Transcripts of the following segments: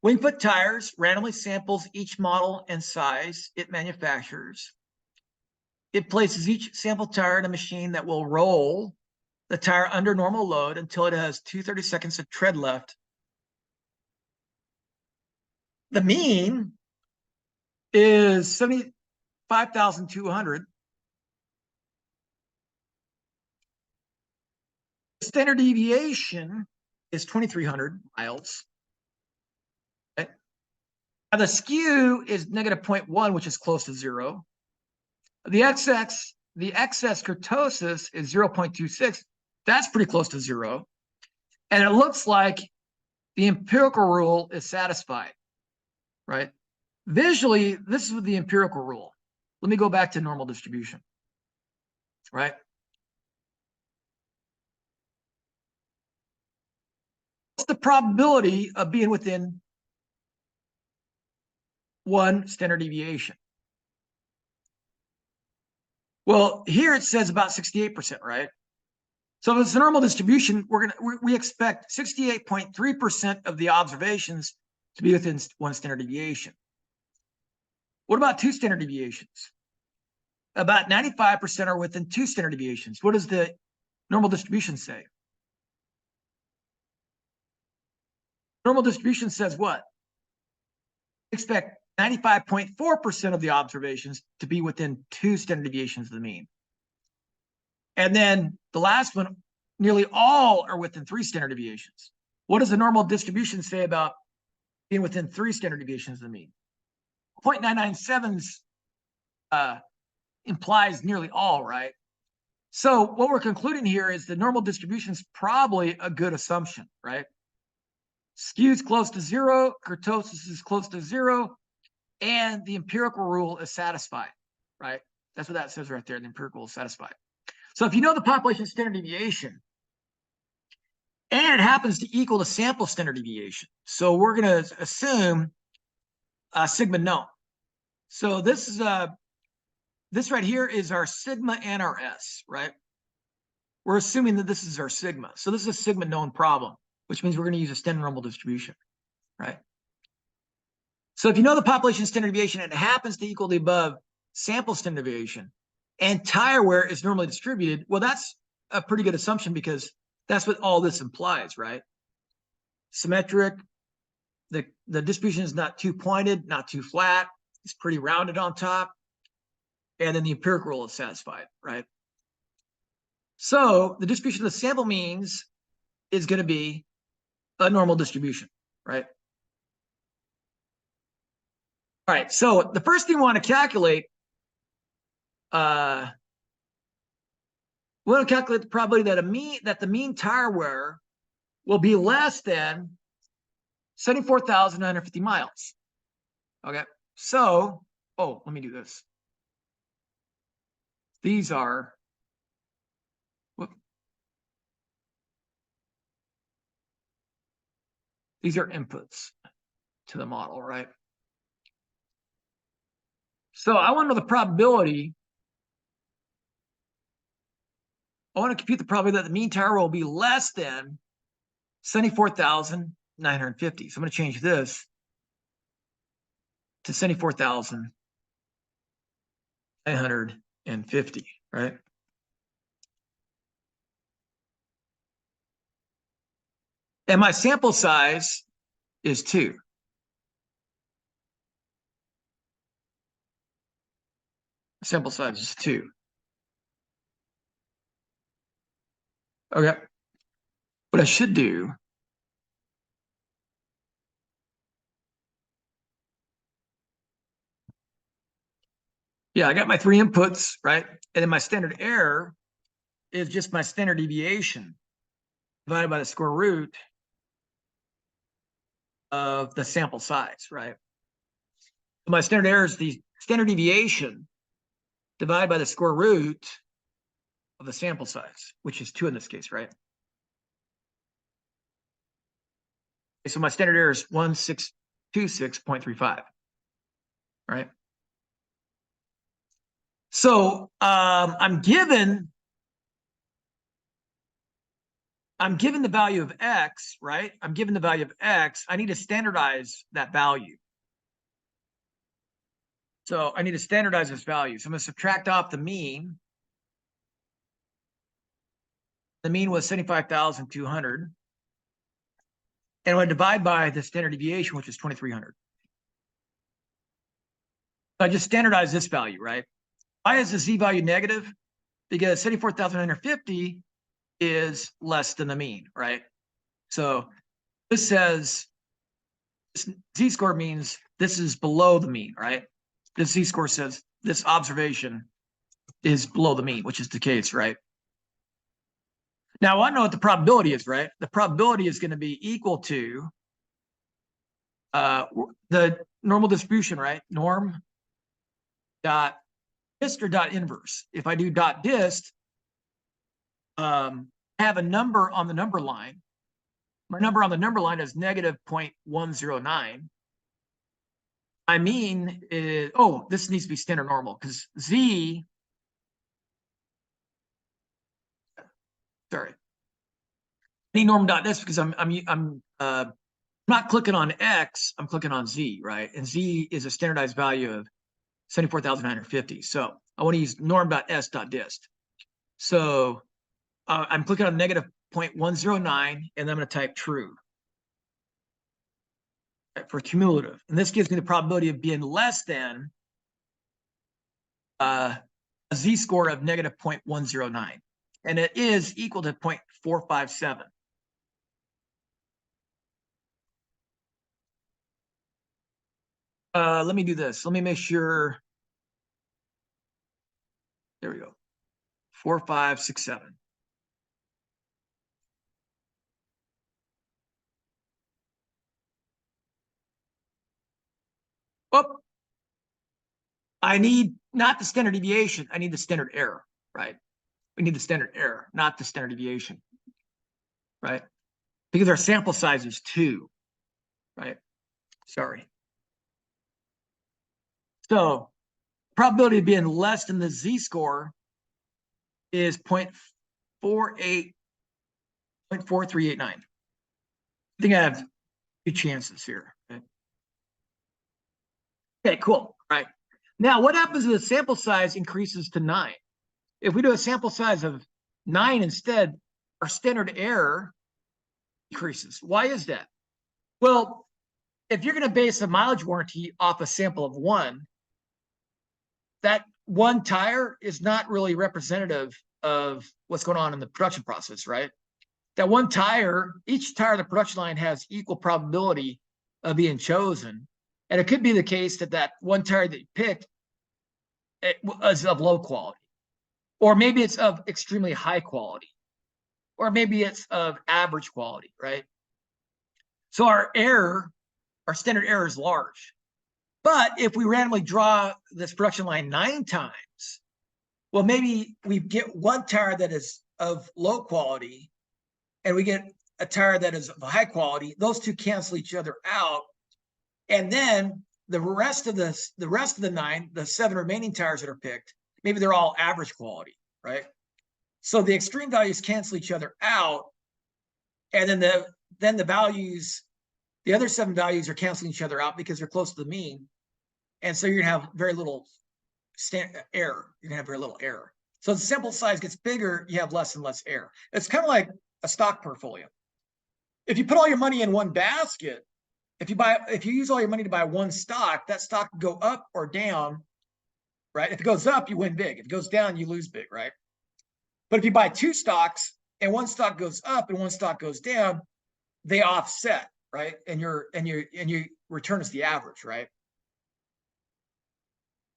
Wingfoot Tires randomly samples each model and size it manufactures. It places each sample tire in a machine that will roll the tire under normal load until it has 230 seconds of tread left. The mean is 75,200. The standard deviation is 2,300 miles. Okay. Now the skew is negative 0.1, which is close to zero. The excess kurtosis is 0.26. That's pretty close to zero. And it looks like the empirical rule is satisfied, right? Visually, this is the empirical rule. Let me go back to normal distribution, right? What's the probability of being within one standard deviation? Well, here it says about 68%, right? So if it's a normal distribution, we expect 68.3% of the observations to be within one standard deviation. What about two standard deviations? About 95% are within two standard deviations. What does the normal distribution say? Normal distribution says what? Expect 95.4% of the observations to be within two standard deviations of the mean. And then the last one, nearly all are within three standard deviations. What does the normal distribution say about being within three standard deviations of the mean? 0.997's implies nearly all, right? So what we're concluding here is the normal distribution is probably a good assumption, right? Skew's close to zero, kurtosis is close to zero, and the empirical rule is satisfied, right? That's what that says right there. The empirical rule is satisfied. So if you know the population standard deviation, and it happens to equal the sample standard deviation, so we're going to assume sigma known. So this is this right here is our sigma and our S, right? We're assuming that this is our sigma. So this is a sigma known problem, which means we're going to use a standard normal distribution, right? So if you know the population standard deviation and it happens to equal the above sample standard deviation, and tire wear is normally distributed, well, that's a pretty good assumption because that's what all this implies, right? Symmetric, the distribution is not too pointed, not too flat, it's pretty rounded on top, and then the empirical rule is satisfied, right? So the distribution of the sample means is going to be a normal distribution, right? All right, so the first thing we want to calculate, we want to calculate the probability that the mean tire wear will be less than 74,950 miles. Okay, so, oh, let me do this. These are, these are inputs to the model, right? So I want to know the probability. I want to compute the probability that the mean tire will be less than 74,950. So I'm going to change this to 74,950, right? And my sample size is 2. Sample size is 2. Okay. What I should do, yeah, I got my 3 inputs, right? And then my standard error is just my standard deviation divided by the square root of the sample size, right? So my standard error is the standard deviation divided by the square root of the sample size, which is 2 in this case, right? Okay, so my standard error is 1626.35, right? So I'm given I'm given the value of X, right? I'm given the value of X. I need to standardize that value. So I need to standardize this value. So I'm going to subtract off the mean. The mean was 75,200. And I'm going to divide by the standard deviation, which is 2,300. So I just standardize this value, right? Why is the Z value negative? Because 74,950 is less than the mean, right? So this says this Z-score means this is below the mean, right? This Z-score says this observation is below the mean, which is the case, right? Now I know what the probability is, right? The probability is going to be equal to the normal distribution, right? Norm dot dist or dot inverse. If I do dot dist, I have a number on the number line. My number on the number line is negative 0.109. I mean, this needs to be standard normal because Z, sorry, I need norm dot dist because I'm not clicking on X, I'm clicking on Z, right? And Z is a standardized value of 74,950. So I want to use norm.s.dist. So I'm clicking on negative 0.109, and I'm going to type true for cumulative. And this gives me the probability of being less than a Z-score of negative 0.109. And it is equal to 0.457. Let me do this. Let me make sure. There we go. 4567. Oh, I need not the standard deviation. I need the standard error, right? We need the standard error, not the standard deviation, right? Because our sample size is 2, right? Sorry. So probability of being less than the Z-score is 0.4389. I think I have 2 chances here. Okay, cool. Right. Now, what happens if the sample size increases to 9? If we do a sample size of 9 instead, our standard error decreases. Why is that? Well, if you're going to base a mileage warranty off a sample of 1, that one tire is not really representative of what's going on in the production process, right? That one tire, each tire on the production line has equal probability of being chosen. And it could be the case that that one tire that you picked is of low quality, or maybe it's of extremely high quality, or maybe it's of average quality, right? So our standard error is large. But if we randomly draw this production line 9 times, well, maybe we get one tire that is of low quality and we get a tire that is of high quality. Those two cancel each other out. And then the rest of the 9, the 7 remaining tires that are picked, maybe they're all average quality, right? So the extreme values cancel each other out. And then the values, the other 7 values are canceling each other out because they're close to the mean. And so you're going to have very little error. You're going to have very little error. So as the sample size gets bigger, you have less and less error. It's kind of like a stock portfolio. If you put all your money in one basket, if you use all your money to buy one stock, that stock can go up or down, right? If it goes up, you win big. If it goes down, you lose big, right? But if you buy 2 stocks and one stock goes up and one stock goes down, they offset, right? And your return is the average, right?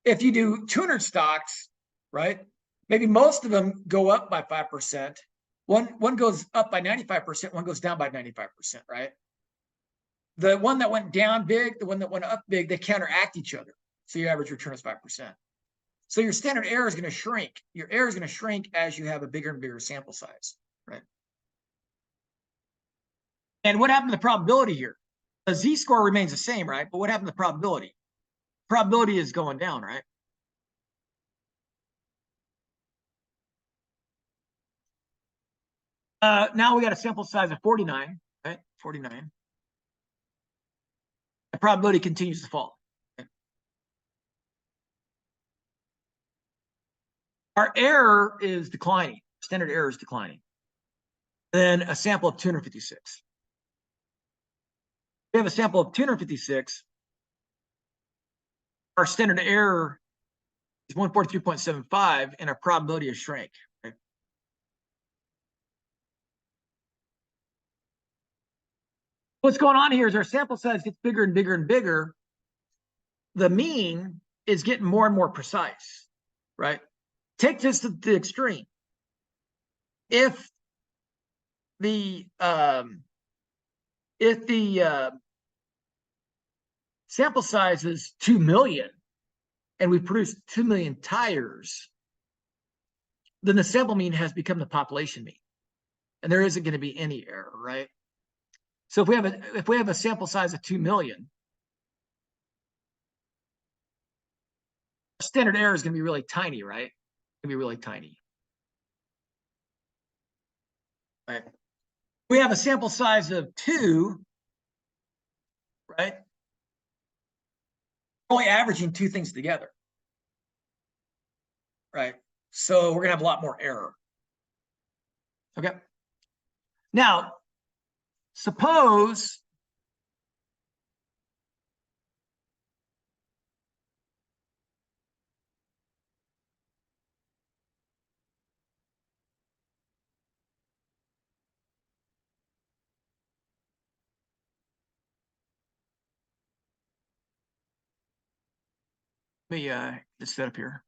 If you do 200 stocks, right, maybe most of them go up by 5%. One goes up by 95%, one goes down by 95%, right? The one that went down big, the one that went up big, they counteract each other. So your average return is 5%. So your standard error is going to shrink. Your error is going to shrink as you have a bigger and bigger sample size, right? And what happened to the probability here? The Z-score remains the same, right? But what happened to the probability? Probability is going down, right? Now we got a sample size of 49, right? 49. The probability continues to fall. Okay? Our error is declining. Standard error is declining. Then a sample of 256. We have a sample of 256. Our standard error is 143.75, and our probability is shrank. Okay? What's going on here is our sample size gets bigger and bigger and bigger. The mean is getting more and more precise, right? Take this to the extreme. If the sample size is 2 million and we produce 2 million tires, then the sample mean has become the population mean, and there isn't going to be any error, right? So if we have a sample size of 2 million, standard error is going to be really tiny, right? It's going to be really tiny. Right. We have a sample size of 2, right? We're only averaging 2 things together, right? So we're going to have a lot more error. Okay. Now, suppose let me just set up here.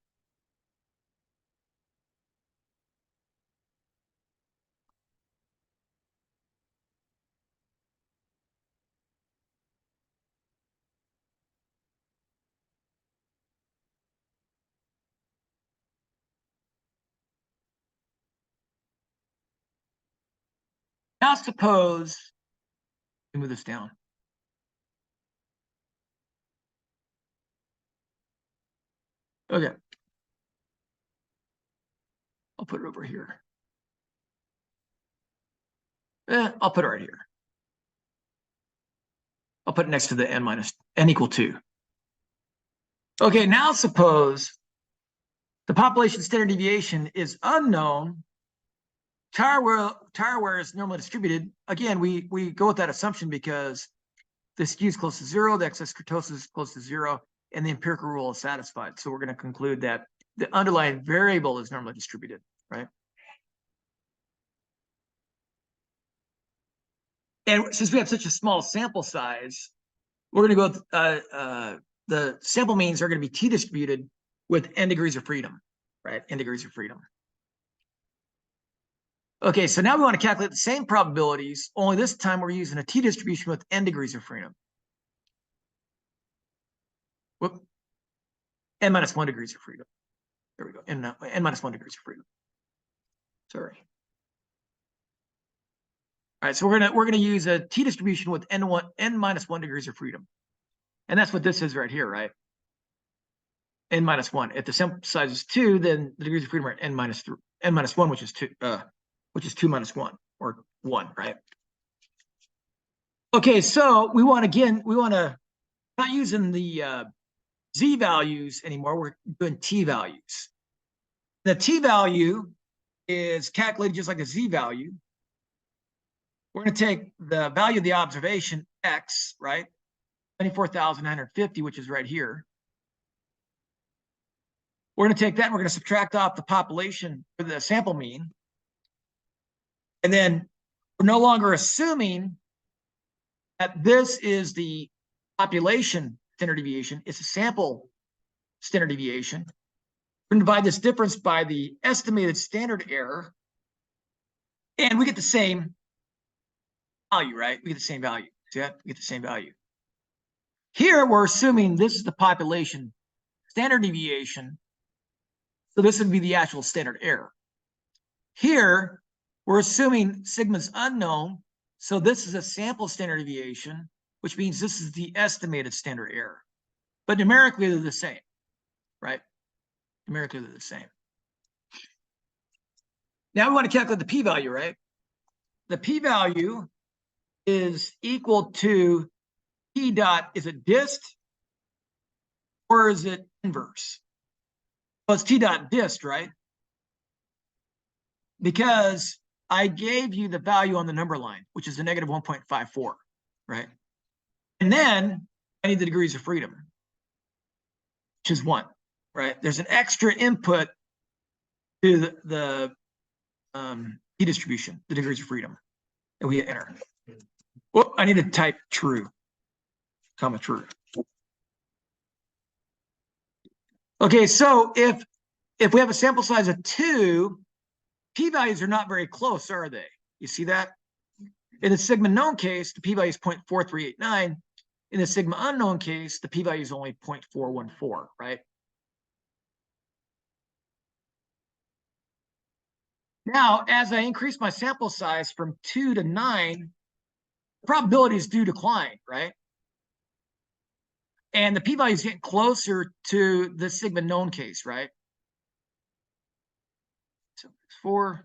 Now suppose we move this down. Okay. I'll put it over here. I'll put it right here. I'll put it next to the n equal 2. Okay, now suppose the population standard deviation is unknown. Tire wear is normally distributed. Again, we go with that assumption because the skew is close to 0, the excess kurtosis is close to 0, and the empirical rule is satisfied. So we're going to conclude that the underlying variable is normally distributed, right? And since we have such a small sample size, we're going to go the sample means are going to be t-distributed with n degrees of freedom, right? N degrees of freedom. Okay, so now we want to calculate the same probabilities, only this time we're using a t-distribution with n degrees of freedom. Whoop. N minus 1 degrees of freedom. There we go. N minus 1 degrees of freedom. Sorry. All right, so we're gonna use a t-distribution with n minus 1 degrees of freedom, and that's what this is right here, right? N minus 1. If the sample size is 2, then the degrees of freedom are n minus 1, which is 2, which is 2 minus 1 or 1, right? Okay, so we want to not using the z values anymore. We're doing t values. The t value is calculated just like the z value. We're going to take the value of the observation, x, right? 24,950, which is right here. We're going to take that and we're going to subtract off the population for the sample mean. And then we're no longer assuming that this is the population standard deviation. It's a sample standard deviation. We're going to divide this difference by the estimated standard error. And we get the same value, right? We get the same value. See that? We get the same value. Here, we're assuming this is the population standard deviation. So this would be the actual standard error. Here, we're assuming sigma's unknown. So this is a sample standard deviation, which means this is the estimated standard error. But numerically, they're the same, right? Numerically, they're the same. Now we want to calculate the p-value, right? the p-value is equal to p dot, is it dist or is it inverse? Well, it's t dot dist, right? Because I gave you the value on the number line, which is the negative 1.54, right? And then I need the degrees of freedom, which is 1, right? There's an extra input to the p distribution, the degrees of freedom, and we hit enter. Well, I need to type true, comma true. Okay, so if we have a sample size of 2, p-values are not very close, are they? You see that? In the sigma known case, the p-value is 0.4389. In the sigma unknown case, the p-value is only 0.414, right? Now, as I increase my sample size from 2 to 9, probabilities do decline, right? And the p-value is getting closer to the sigma known case, right? So 4.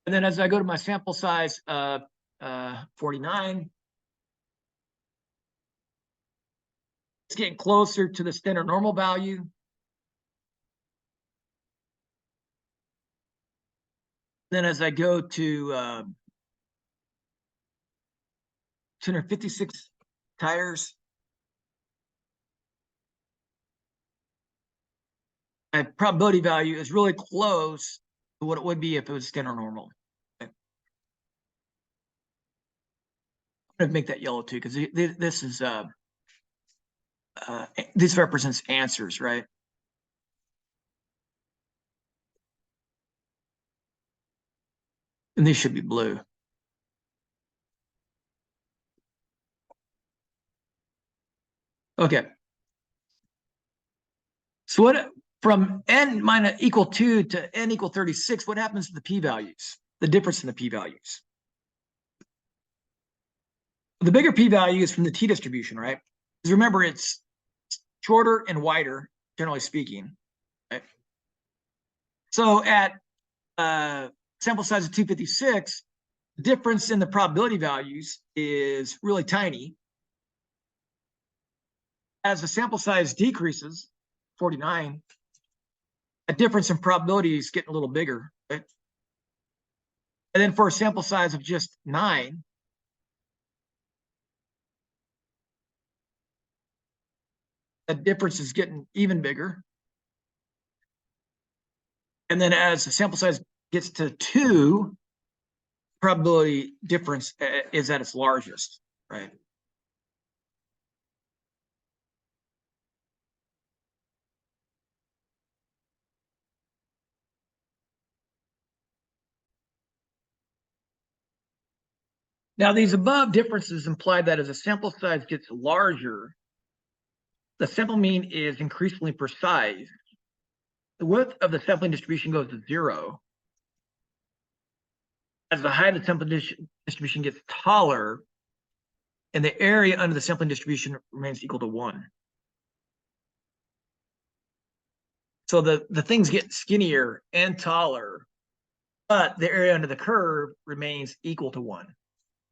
And then as I go to my sample size, 49, it's getting closer to the standard normal value. Then as I go to 256 tires, my probability value is really close to what it would be if it was standard normal. Okay. I'm going to make that yellow too, because this is this represents answers, right? And these should be blue. Okay. So what from n minus equal 2 to n equal 36, what happens to the p-values? The difference in the p-values. The bigger p-value is from the t distribution, right? Because remember, it's shorter and wider, generally speaking. Right? So at sample size of 256, the difference in the probability values is really tiny. As the sample size decreases, 49, a difference in probability is getting a little bigger. Right? And then for a sample size of just 9, the difference is getting even bigger. And then as the sample size gets to 2, probability difference is at its largest, right? Now, these above differences imply that as the sample size gets larger, the sample mean is increasingly precise. The width of the sampling distribution goes to 0. As the height of the sampling distribution gets taller, and the area under the sampling distribution remains equal to 1. So the things get skinnier and taller, but the area under the curve remains equal to 1.